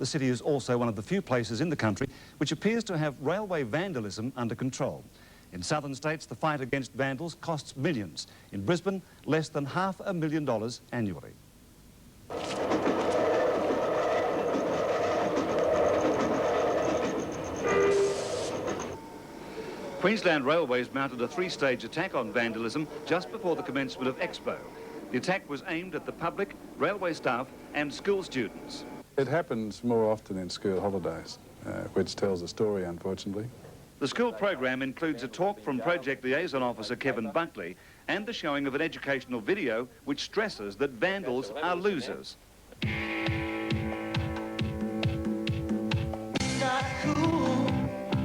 the city is also one of the few places in the country which appears to have railway vandalism under control. In southern states, the fight against vandals costs millions. In Brisbane, less than $500,000 annually. Queensland Railways mounted a three-stage attack on vandalism just before the commencement of Expo. The attack was aimed at the public, railway staff and school students. It happens more often in school holidays, which tells a story, unfortunately. The school program includes a talk from Project Liaison Officer Kevin Buckley and the showing of an educational video which stresses that vandals are losers. It's not cool.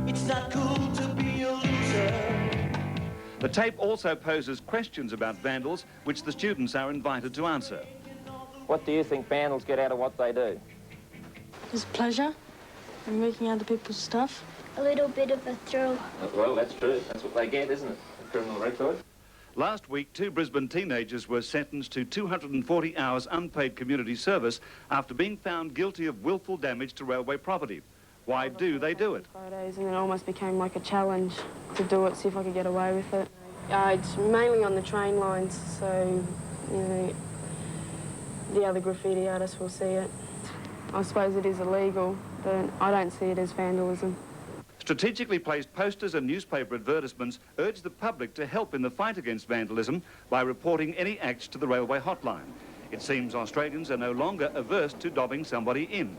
It's not cool to be a loser. The tape also poses questions about vandals which the students are invited to answer. What do you think vandals get out of what they do? Just pleasure in wrecking other people's stuff. A little bit of a thrill. Well, that's true. That's what they get, isn't it? A criminal record. Last week, 2 Brisbane teenagers were sentenced to 240 hours unpaid community service after being found guilty of willful damage to railway property. Why do they do it? Photos, and it almost became like a challenge to do it, see if I could get away with it. It's mainly on the train lines, so, you know, the other graffiti artists will see it. I suppose it is illegal, but I don't see it as vandalism. Strategically placed posters and newspaper advertisements urge the public to help in the fight against vandalism by reporting any acts to the railway hotline. It seems Australians are no longer averse to dobbing somebody in.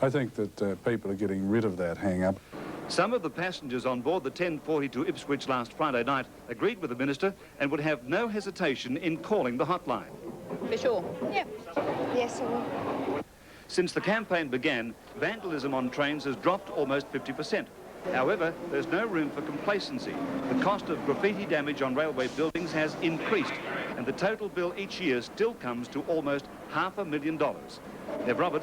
I think that people are getting rid of that hang-up. Some of the passengers on board the 1040 to Ipswich last Friday night agreed with the Minister and would have no hesitation in calling the hotline. For sure. Yeah. Yes, I will. Since the campaign began, vandalism on trains has dropped almost 50%. However, there's no room for complacency. The cost of graffiti damage on railway buildings has increased, and the total bill each year still comes to almost $500,000. Nev Roberts.